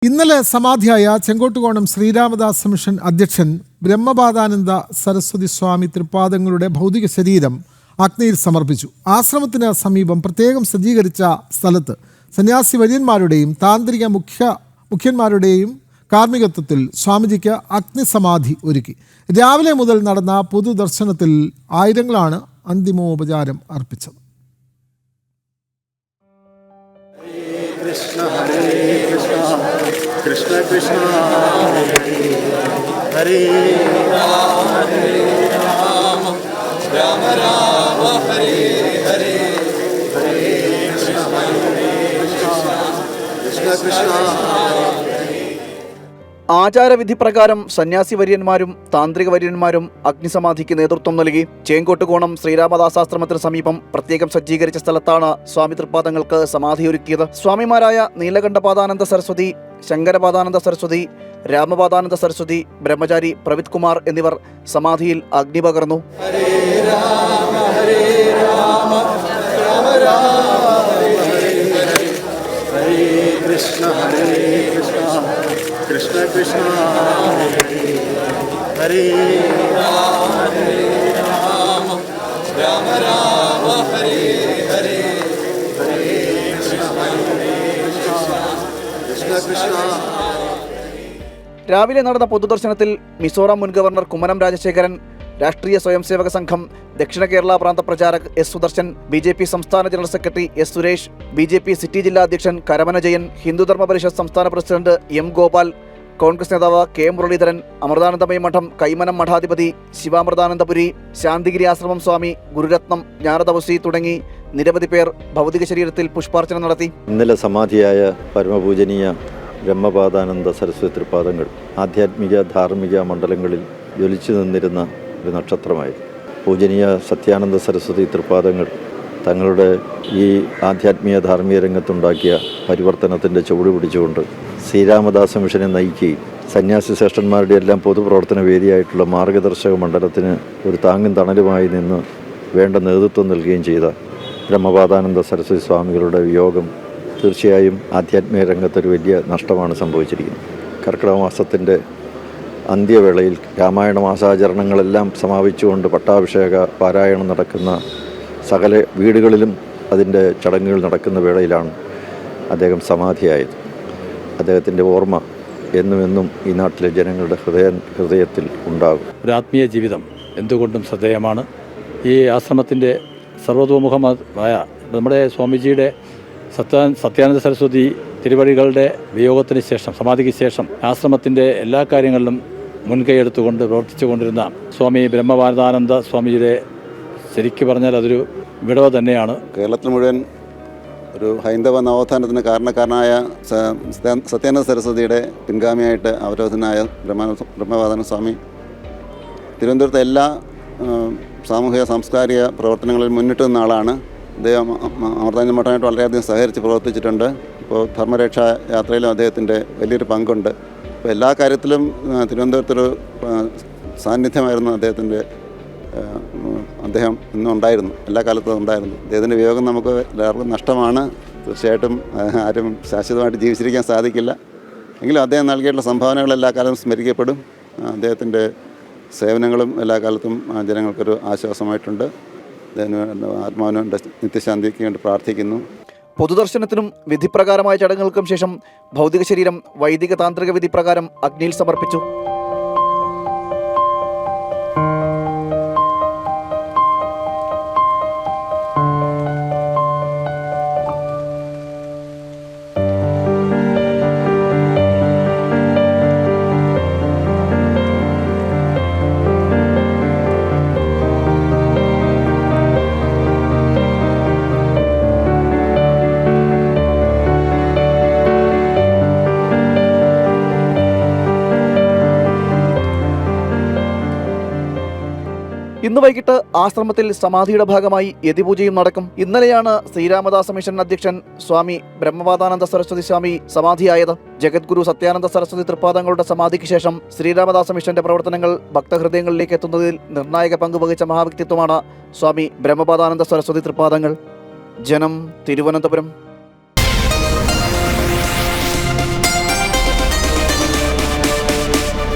ഇന്നലെ സമാധിയായ ചെങ്കോട്ടുകോണം ശ്രീരാമദാസ മിഷൻ അധ്യക്ഷൻ ബ്രഹ്മപാദാനന്ദ സരസ്വതി സ്വാമി തൃപ്പാദങ്ങളുടെ ഭൗതിക ശരീരം അഗ്നിയിൽ സമർപ്പിച്ചു. ആശ്രമത്തിന് സമീപം പ്രത്യേകം സജ്ജീകരിച്ച സ്ഥലത്ത് സന്യാസി വര്യന്മാരുടെയും താന്ത്രിക മുഖ്യന്മാരുടെയും കാർമ്മികത്വത്തിൽ സ്വാമിജിക്ക് അഗ്നിസമാധി ഒരുക്കി. രാവിലെ മുതൽ നടന്ന പൊതുദർശനത്തിൽ ആയിരങ്ങളാണ് അന്തിമോപചാരം അർപ്പിച്ചത്. കൃഷ്ണ ഹരേ കൃഷ്ണ കൃഷ്ണ കൃഷ്ണ ഹരേ രാമ രാമ രാമ ഹരേ ഹരേ ഹരേ കൃഷ്ണ ഹരേ കൃഷ്ണ കൃഷ്ണ. ആചാരവിധി പ്രകാരം സന്യാസി വര്യന്മാരും താന്ത്രിക വര്യന്മാരും അഗ്നിസമാധിക്ക് നേതൃത്വം നൽകി. ചേങ്കോട്ടുകോണം ശ്രീരാമദാസാശ്രമത്തിന് സമീപം പ്രത്യേകം സജ്ജീകരിച്ച സ്ഥലത്താണ് സ്വാമി തൃപ്പാദങ്ങൾക്ക് സമാധിയൊരുക്കിയത്. സ്വാമിമാരായ നീലകണ്ഠപാദാനന്ദ സരസ്വതി, ശങ്കരപാദാനന്ദ സരസ്വതി, രാമപാദാനന്ദ സരസ്വതി, ബ്രഹ്മചാരി പ്രവിത് കുമാർ എന്നിവർ സമാധിയിൽ അഗ്നി പകർന്നു. ഹരേ രാമ ഹരേ രാമ രാമ രാമ ഹരേ കൃഷ്ണ ഹരേ കൃഷ്ണ കൃഷ്ണ കൃഷ്ണ ഹരേ രാമ രാമ രാമ ഹരേ ഹരേ ഹരേ കൃഷ്ണ കൃഷ്ണ കൃഷ്ണ. രാവിലെ നടന്ന പൊതുദർശനത്തിൽ മിസോറാം മുൻ ഗവർണർ കുമ്മനം രാജശേഖരൻ, രാഷ്ട്രീയ സ്വയംസേവക സംഘം ദക്ഷിണ കേരള പ്രാന്ത പ്രചാരക് എസ് സുദർശൻ, ബി.ജെ.പി. സംസ്ഥാന general secretary S Suresh, BJP. City ജില്ലാ അധ്യക്ഷൻ കരമന ജയൻ, ഹിന്ദുധർമ്മ പരിഷത്ത് സംസ്ഥാന പ്രസിഡന്റ് എം ഗോപാൽ, കോൺഗ്രസ് നേതാവ് കെ മുരളീധരൻ, അമൃതാനന്ദമയി മഠം കൈമനം മഠാധിപതി ശിവാമൃതാനന്ദപുരി, ശാന്തിഗിരി ആശ്രമം സ്വാമി ഗുരുരത്നം ജ്ഞാനതപസ്വി തുടങ്ങി നിരവധി പേർ ഭൗതിക ശരീരത്തിൽ പുഷ്പാർച്ചന നടത്തി. ഇന്നലെ സമാധിയായ പരമപൂജനീയ ബ്രഹ്മപാദാനന്ദ സരസ്വതി തൃപ്പാദങ്ങൾ ആധ്യാത്മിക ധാർമ്മിക മണ്ഡലങ്ങളിൽ ജ്വലിച്ചു നിന്നിരുന്ന ഒരു നക്ഷത്രമായിരുന്നു. പൂജനീയ സത്യാനന്ദ സരസ്വതി തൃപ്പാദങ്ങൾ തങ്ങളുടെ ഈ ആധ്യാത്മിക ധാർമ്മിക രംഗത്തുണ്ടാക്കിയ പരിവർത്തനത്തിൻ്റെ ചുവട് പിടിച്ചുകൊണ്ട് ശ്രീരാമദാസ മിഷനെ നയിക്കുകയും സന്യാസി ശ്രേഷ്ഠന്മാരുടെ എല്ലാം പൊതുപ്രവർത്തന വേദിയായിട്ടുള്ള മാർഗദർശക മണ്ഡലത്തിന് ഒരു താങ്ങും തണലുമായി നിന്ന് വേണ്ട നേതൃത്വം നൽകുകയും ചെയ്ത ബ്രഹ്മപാദാനന്ദ സരസ്വതി സ്വാമികളുടെ വിയോഗം തീർച്ചയായും ആധ്യാത്മിക രംഗത്തൊരു വലിയ നഷ്ടമാണ് സംഭവിച്ചിരിക്കുന്നത്. കർക്കിടക മാസത്തിൻ്റെ അന്ത്യവേളയിൽ രാമായണ മാസാചരണങ്ങളെല്ലാം സമാപിച്ചുകൊണ്ട് പട്ടാഭിഷേക പാരായണം നടക്കുന്ന സകല വീടുകളിലും അതിൻ്റെ ചടങ്ങുകൾ നടക്കുന്ന വേളയിലാണ് അദ്ദേഹം സമാധിയായത്. അദ്ദേഹത്തിൻ്റെ ഓർമ്മ എന്നുമെന്നും ഈ നാട്ടിലെ ജനങ്ങളുടെ ഹൃദയത്തിൽ ഉണ്ടാകും. ഒരു ആത്മീയ ജീവിതം എന്തുകൊണ്ടും ശ്രദ്ധേയമാണ്. ഈ ആശ്രമത്തിൻ്റെ സർവതോമുഖമായ നമ്മുടെ സ്വാമിജിയുടെ സത്യാനന്ദ സരസ്വതി തിരുവടികളുടെ വിയോഗത്തിന് ശേഷം, സമാധിക്ക് ശേഷം ആശ്രമത്തിൻ്റെ എല്ലാ കാര്യങ്ങളിലും മുൻകൈയെടുത്തുകൊണ്ട് പ്രവർത്തിച്ചു കൊണ്ടിരുന്ന സ്വാമി ബ്രഹ്മപാദാനന്ദ സ്വാമിജിയുടെ ശരിക്കു പറഞ്ഞാൽ അതൊരു വിടവ് തന്നെയാണ്. കേരളത്തിൽ മുഴുവൻ ഒരു ഹൈന്ദവ നവോത്ഥാനത്തിന് കാരണക്കാരനായ സത്യാനന്ദ സരസ്വതിയുടെ പിൻഗാമിയായിട്ട് അവരോധനായ ബ്രഹ്മപാദാനന്ദ സ്വാമി തിരുവനന്തപുരത്തെ എല്ലാ സാമൂഹിക സാംസ്കാരിക പ്രവർത്തനങ്ങളിൽ മുന്നിട്ട് നിന്ന ആളാണ്. അദ്ദേഹം അമൃതാനന്ദ മഠമായിട്ട് വളരെയധികം സഹകരിച്ച് പ്രവർത്തിച്ചിട്ടുണ്ട്. ഇപ്പോൾ ധർമ്മരക്ഷാ യാത്രയിലും അദ്ദേഹത്തിൻ്റെ വലിയൊരു പങ്കുണ്ട്. ഇപ്പോൾ എല്ലാ കാര്യത്തിലും തിരുവനന്തപുരത്തൊരു സാന്നിധ്യമായിരുന്നു അദ്ദേഹം ഇന്നും ഉണ്ടായിരുന്നു, എല്ലാ കാലത്തും ഉണ്ടായിരുന്നു. അദ്ദേഹത്തിൻ്റെ വിയോഗം നമുക്ക് എല്ലാവർക്കും നഷ്ടമാണ്. തീർച്ചയായിട്ടും ആരും ശാശ്വതമായിട്ട് ജീവിച്ചിരിക്കാൻ സാധിക്കില്ല. എങ്കിലും അദ്ദേഹം നൽകിയിട്ടുള്ള സംഭാവനകൾ എല്ലാ കാലത്തും സ്മരിക്കപ്പെടും. അദ്ദേഹത്തിൻ്റെ സേവനങ്ങളും എല്ലാ കാലത്തും ജനങ്ങൾക്കൊരു ആശ്വാസമായിട്ടുണ്ട്. ആത്മാവിന് നിത്യശാന്തിക്ക് വേണ്ടി പ്രാർത്ഥിക്കുന്നു. പൊതുദർശനത്തിനും വിധിപ്രകാരമായ ചടങ്ങുകൾക്കും ശേഷം ഭൗതിക ശരീരം വൈദിക താന്ത്രിക വിധി പ്രകാരം അഗ്നിയിൽ സമർപ്പിച്ചു. ഇന്ന് വൈകിട്ട് ആശ്രമത്തിൽ സമാധിയുടെ ഭാഗമായി യതിപൂജയും നടക്കും. ഇന്നലെയാണ് ശ്രീരാമദാസ മിഷൻ അധ്യക്ഷൻ സ്വാമി ബ്രഹ്മപാദാനന്ദ സരസ്വതി സ്വാമി സമാധിയായത്. ജഗദ്ഗുരു സത്യാനന്ദ സരസ്വതി തൃപ്പാദങ്ങളുടെ സമാധിക്ക് ശേഷം ശ്രീരാമദാസ മിഷന്റെ പ്രവർത്തനങ്ങൾ ഭക്തഹൃദയങ്ങളിലേക്ക് എത്തുന്നതിൽ നിർണായക പങ്കുവഹിച്ച മഹാവ്യക്തിത്വമാണ് സ്വാമി ബ്രഹ്മപാദാനന്ദ സരസ്വതി തൃപ്പാദങ്ങൾ. ജനം, തിരുവനന്തപുരം.